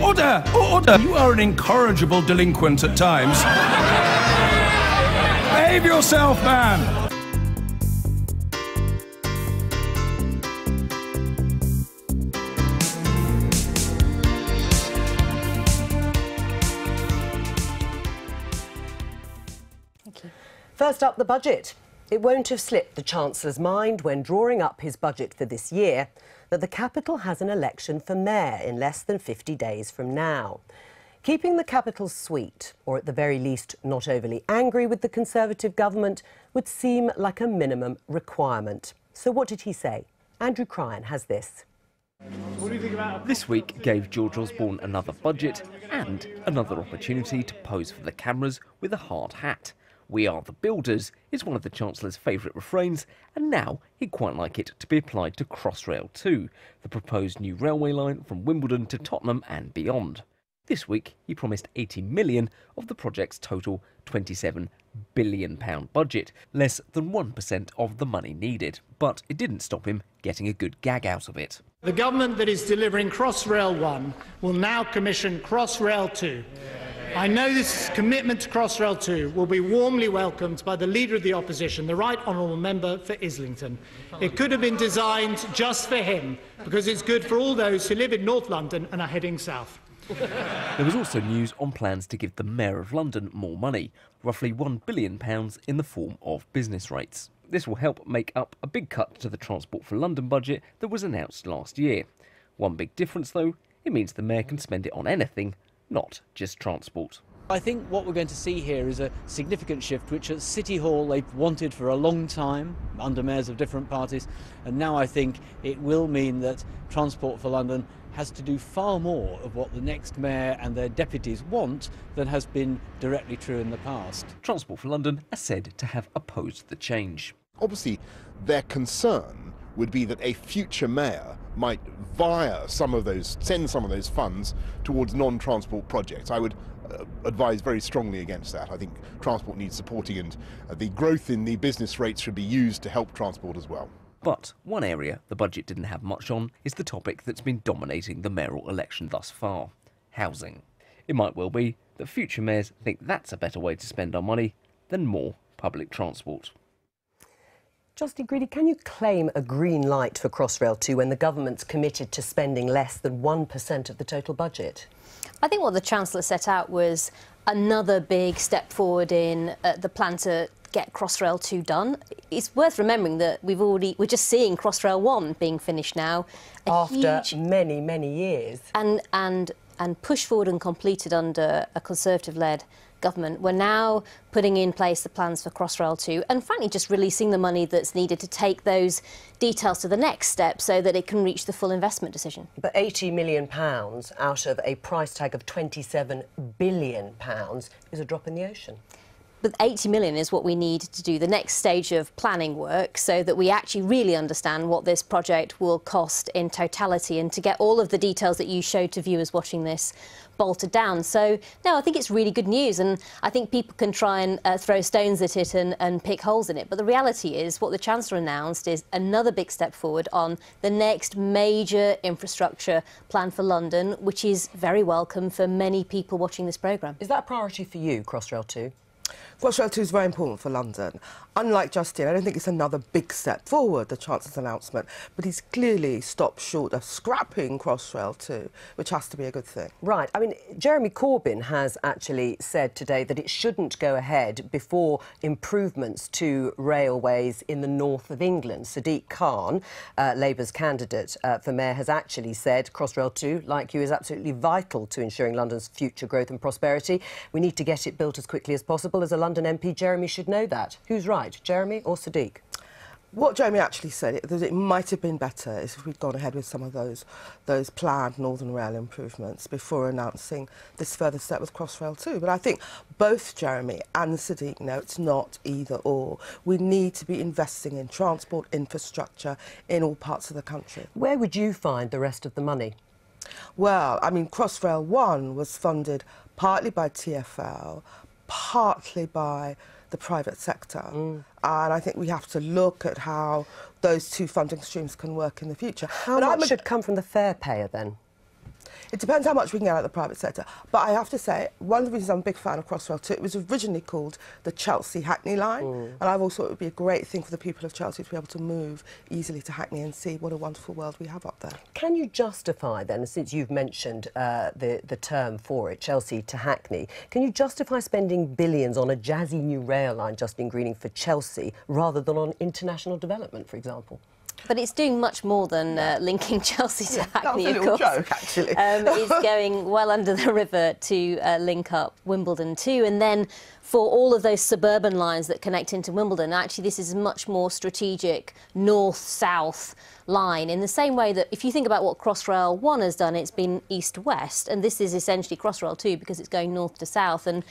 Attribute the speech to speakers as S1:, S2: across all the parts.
S1: Order! Order! You are an incorrigible delinquent at times. Behave yourself, man!
S2: First up, the budget. It won't have slipped the Chancellor's mind when drawing up his budget for this year that the capital has an election for mayor in less than 50 days from now. Keeping the capital sweet, or at the very least not overly angry with the Conservative government, would seem like a minimum requirement. So what did he say? Andrew Cryan has this.
S3: What do you think about this week gave George Osborne another budget and another opportunity to pose for the cameras with a hard hat. "We are the builders" is one of the Chancellor's favourite refrains, and now he'd quite like it to be applied to Crossrail too, the proposed new railway line from Wimbledon to Tottenham and beyond. This week he promised 80 million of the project's total £27 billion budget, less than 1% of the money needed. But it didn't stop him getting a good gag out of it.
S4: The government that is delivering Crossrail 1 will now commission Crossrail 2. I know this commitment to Crossrail 2 will be warmly welcomed by the Leader of the Opposition, the Right Honourable Member for Islington. It could have been designed just for him, because it's good for all those who live in North London and are heading south.
S3: There was also news on plans to give the Mayor of London more money, roughly £1 billion in the form of business rates. This will help make up a big cut to the Transport for London budget that was announced last year. One big difference, though, it means the Mayor can spend it on anything, not just transport.
S5: I think what we're going to see here is a significant shift, which at City Hall they've wanted for a long time, under mayors of different parties, and now I think it will mean that Transport for London has to do far more of what the next mayor and their deputies want than has been directly true in the past.
S3: Transport for London are said to have opposed the change.
S6: Obviously, their concern would be that a future mayor might send some of those funds towards non-transport projects. I would advise very strongly against that. I think transport needs supporting, and the growth in the business rates should be used to help transport as well.
S3: But one area the budget didn't have much on is the topic that's been dominating the mayoral election thus far: housing. It might well be that future mayors think that's a better way to spend our money than more public transport.
S2: Justin Greedy, can you claim a green light for Crossrail 2 when the government's committed to spending less than 1% of the total budget?
S7: I think what the Chancellor set out was another big step forward in the plan to get Crossrail 2 done. It's worth remembering that we're just seeing Crossrail 1 being finished now.
S2: After many, many years.
S7: And pushed forward and completed under a Conservative-led government. We're now putting in place the plans for Crossrail 2 and frankly just releasing the money that's needed to take those details to the next step so that it can reach the full investment decision.
S2: But £80 million out of a price tag of £27 billion is a drop in the ocean.
S7: But 80 million is what we need to do the next stage of planning work so that we actually really understand what this project will cost in totality and to get all of the details that you showed to viewers watching this bolted down. So, no, I think it's really good news, and I think people can try and throw stones at it and pick holes in it. But the reality is what the Chancellor announced is another big step forward on the next major infrastructure plan for London, which is very welcome for many people watching this programme.
S2: Is that a priority for you, Crossrail 2?
S8: Crossrail 2 is very important for London. Unlike Justin, I don't think it's another big step forward, the Chancellor's announcement, but he's clearly stopped short of scrapping Crossrail 2, which has to be a good thing.
S2: Right. I mean, Jeremy Corbyn has actually said today that it shouldn't go ahead before improvements to railways in the north of England. Sadiq Khan, Labour's candidate for mayor, has actually said Crossrail 2, like you, is absolutely vital to ensuring London's future growth and prosperity. We need to get it built as quickly as possible. As a London MP, Jeremy should know that. Who's right, Jeremy or Sadiq?
S8: What Jeremy actually said is it might have been better if we'd gone ahead with some of those planned Northern Rail improvements before announcing this further step with Crossrail 2. But I think both Jeremy and Sadiq know it's not either or. We need to be investing in transport infrastructure in all parts of the country.
S2: Where would you find the rest of the money?
S8: Well, I mean, Crossrail 1 was funded partly by TfL, partly by the private sector. And I think we have to look at how those two funding streams can work in the future.
S2: How much should come from the fare payer, then?
S8: It depends how much we can get out of the private sector. But I have to say, one of the reasons I'm a big fan of Crossrail 2, it was originally called the Chelsea-Hackney line, and I've also thought it would be a great thing for the people of Chelsea to be able to move easily to Hackney and see what a wonderful world we have up there.
S2: Can you justify then, since you've mentioned the term for it, Chelsea to Hackney, can you justify spending billions on a jazzy new rail line, Justine Greening, for Chelsea, rather than on international development, for example?
S7: But it's doing much more than linking Chelsea to Hackney,
S8: that was a
S7: of course.
S8: little joke, actually.
S7: It's going well under the river to link up Wimbledon too, and then for all of those suburban lines that connect into Wimbledon, actually this is a much more strategic north-south line, in the same way that if you think about what Crossrail 1 has done, it's been east-west, and this is essentially Crossrail 2 because it's going north to south. And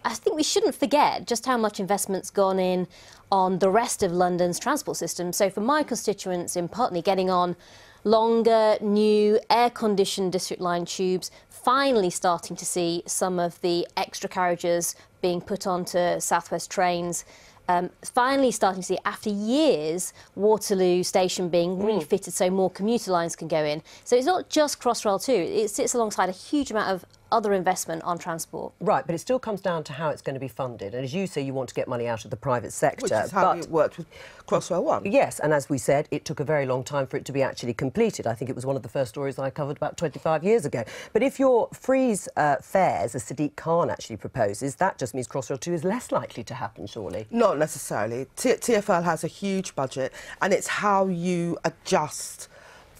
S7: I think we shouldn't forget just how much investment's gone in on the rest of London's transport system. So for my constituents in Putney, getting on longer, new, air-conditioned district line tubes, finally starting to see some of the extra carriages being put onto South West trains, finally starting to see, after years, Waterloo Station being refitted so more commuter lines can go in. So it's not just Crossrail 2, it sits alongside a huge amount of other investment on transport.
S2: Right, but it still comes down to how it's going to be funded. And as you say, you want to get money out of the private sector.
S8: Which is how it worked with Crossrail 1.
S2: Yes, and as we said, it took a very long time for it to be actually completed. I think it was one of the first stories I covered about 25 years ago. But if your freeze fares, as Sadiq Khan actually proposes, that just means Crossrail 2 is less likely to happen, surely?
S8: Not necessarily. TfL has a huge budget, and it's how you adjust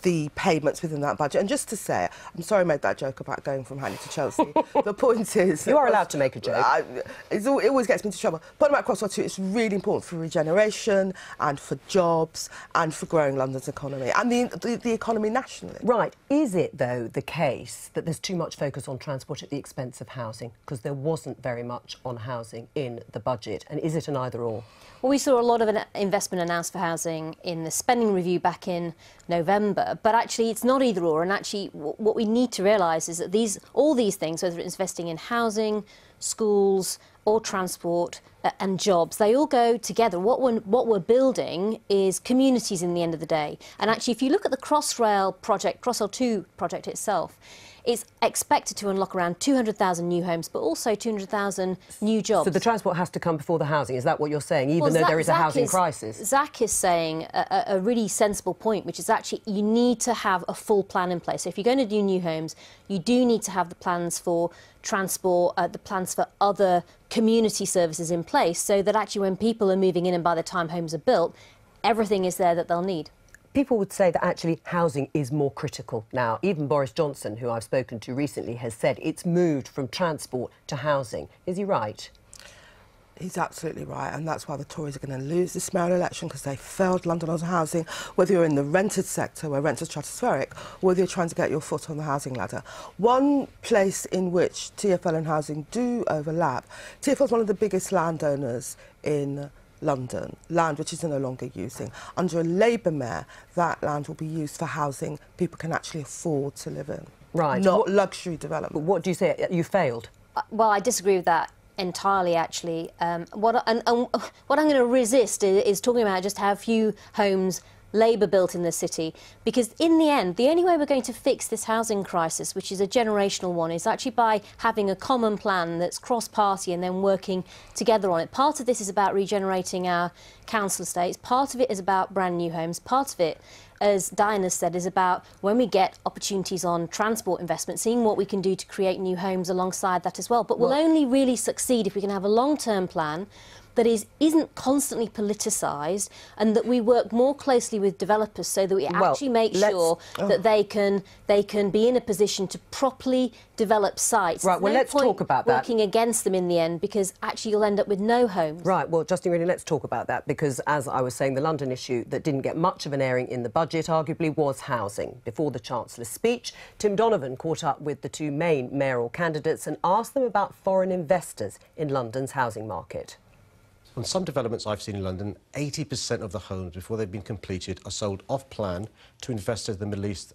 S8: the payments within that budget. And just to say, I'm sorry I made that joke about going from Hackney to Chelsea. The point is...
S2: You are allowed to make a joke.
S8: It always gets me into trouble. But about Crossrail 2, it's really important for regeneration and for jobs and for growing London's economy and the economy nationally.
S2: Right. Is it, though, the case that there's too much focus on transport at the expense of housing? Because there wasn't very much on housing in the budget. And is it an either-or?
S7: Well, we saw a lot of investment announced for housing in the spending review back in November, but actually it's not either or, and actually what we need to realise is that all these things, whether it's investing in housing, schools or transport and jobs, they all go together. What we're building is communities in the end of the day. And actually, if you look at the Crossrail project, Crossrail 2 project itself, it's expected to unlock around 200,000 new homes, but also 200,000 new jobs.
S2: So the transport has to come before the housing, is that what you're saying, even though there is a housing crisis?
S7: Zach is saying a really sensible point, which is actually you need to have a full plan in place. So if you're going to do new homes, you do need to have the plans for transport, the plans for other community services in place, so that actually when people are moving in and by the time homes are built, everything is there that they'll need.
S2: People would say that actually housing is more critical now. Even Boris Johnson, who I've spoken to recently, has said it's moved from transport to housing. Is he right?
S8: He's absolutely right, and that's why the Tories are going to lose this mayoral election, because they failed London on housing, whether you're in the rented sector, where rents are stratospheric, or whether you're trying to get your foot on the housing ladder. One place in which TfL and housing do overlap, TfL is one of the biggest landowners in London, land which is no longer using. Under a Labour mayor, that land will be used for housing people can actually afford to live in.
S2: Right.
S8: Not luxury development.
S2: But what do you say? You failed?
S7: Well, I disagree with that entirely, actually. What I'm going to resist is talking about just how few homes Labour built in the city, because in the end, the only way we're going to fix this housing crisis, which is a generational one, is actually by having a common plan that's cross-party and then working together on it. Part of this is about regenerating our council estates, part of it is about brand new homes, part of it, as Diana said, is about when we get opportunities on transport investment, seeing what we can do to create new homes alongside that as well. But we'll only really succeed if we can have a long-term plan that isn't constantly politicised, and that we work more closely with developers so that we actually make sure that they can be in a position to properly develop sites.
S2: Right, well, let's talk about that.
S7: Working against them in the end, because actually you'll end up with no homes.
S2: Right, well, Justine, really, let's talk about that, because as I was saying, the London issue that didn't get much of an airing in the budget, arguably, was housing. Before the Chancellor's speech, Tim Donovan caught up with the two main mayoral candidates and asked them about foreign investors in London's housing market.
S9: On some developments I've seen in London, 80% of the homes, before they've been completed, are sold off-plan to investors in the Middle East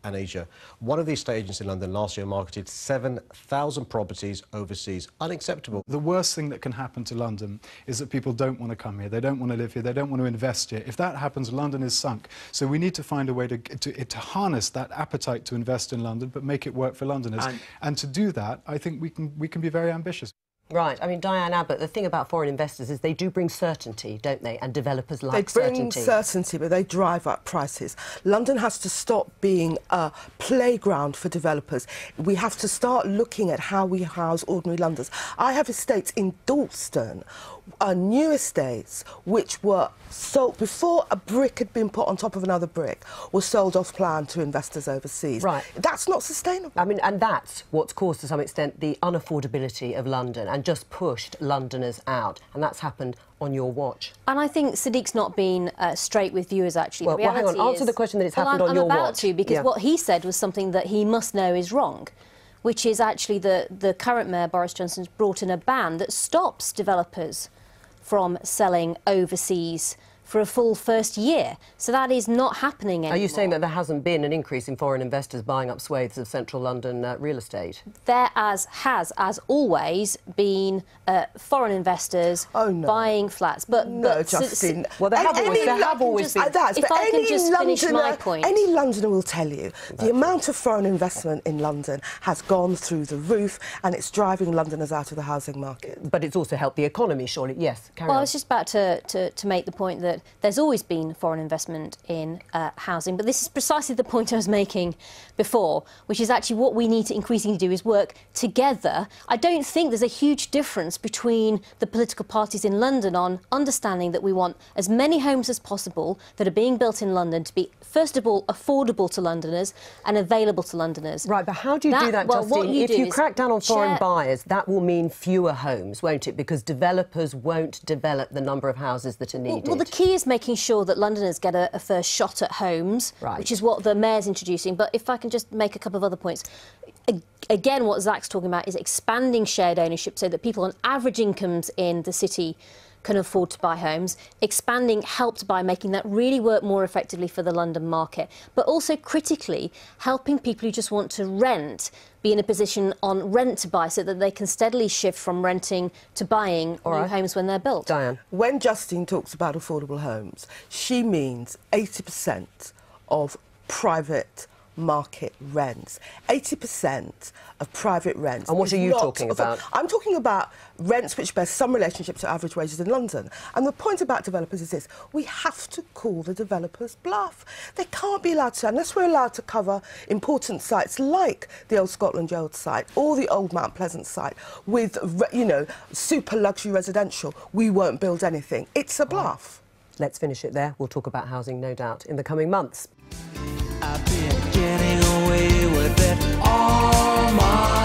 S9: and Asia. One of the estate agents in London last year marketed 7,000 properties overseas. Unacceptable.
S10: The worst thing that can happen to London is that people don't want to come here, they don't want to live here, they don't want to invest here. If that happens, London is sunk. So we need to find a way to harness that appetite to invest in London, but make it work for Londoners. And to do that, I think we can be very ambitious.
S2: Right. I mean, Diane Abbott, the thing about foreign investors is they do bring certainty, don't they? And developers like certainty.
S8: They bring certainty, but they drive up prices. London has to stop being a playground for developers. We have to start looking at how we house ordinary Londoners. I have estates in Dalston, new estates, which were sold before a brick had been put on top of another brick, were sold off-plan to investors overseas.
S2: Right.
S8: That's not sustainable.
S2: I mean, and that's what's caused, to some extent, the unaffordability of London and just pushed Londoners out. And that's happened on your watch.
S7: And I think Sadiq's not been straight with viewers, actually.
S2: Well, hang on. Answer the question that it's happened on your watch.
S7: I'm about to, because what he said was something that he must know is wrong, which is actually the current Mayor, Boris Johnson's brought in a ban that stops developers from selling overseas for a full first year. So that is not happening anymore.
S2: Are you saying that there hasn't been an increase in foreign investors buying up swathes of central London real estate?
S7: There has, as always, been foreign investors buying flats. But
S8: Justin.
S2: Well, there have always been.
S7: If I can just finish my point.
S8: Any Londoner will tell you the amount of foreign investment in London has gone through the roof, and it's driving Londoners out of the housing market.
S2: But it's also helped the economy, surely. Yes, carry on.
S7: Well, I was just about to make the point that there's always been foreign investment in housing, but this is precisely the point I was making before, which is actually what we need to increasingly do is work together. I don't think there's a huge difference between the political parties in London on understanding that we want as many homes as possible that are being built in London to be, first of all, affordable to Londoners and available to Londoners.
S2: Right, but how do you do that, Justine? If you crack down on foreign buyers, that will mean fewer homes, won't it? Because developers won't develop the number of houses that are needed.
S7: Well, the key is making sure that Londoners get a first shot at homes, which is what the Mayor's introducing. But if I can just make a couple of other points. Again, what Zach's talking about is expanding shared ownership so that people on average incomes in the city can afford to buy homes, expanding Help to Buy, making that really work more effectively for the London market, but also critically helping people who just want to rent be in a position on Rent to Buy so that they can steadily shift from renting to buying new homes when they're built.
S2: Diane.
S8: When Justine talks about affordable homes, she means 80% of private market rents. 80% of private rents.
S2: And what are you talking about?
S8: I'm talking about rents which bear some relationship to average wages in London. And the point about developers is this: we have to call the developers bluff. They can't be allowed to, unless we're allowed to cover important sites like the old Scotland Yard site or the old Mount Pleasant site with, you know, super luxury residential. We won't build anything. It's a bluff.
S2: Let's finish it there. We'll talk about housing, no doubt, in the coming months.
S11: I've been getting away with it all my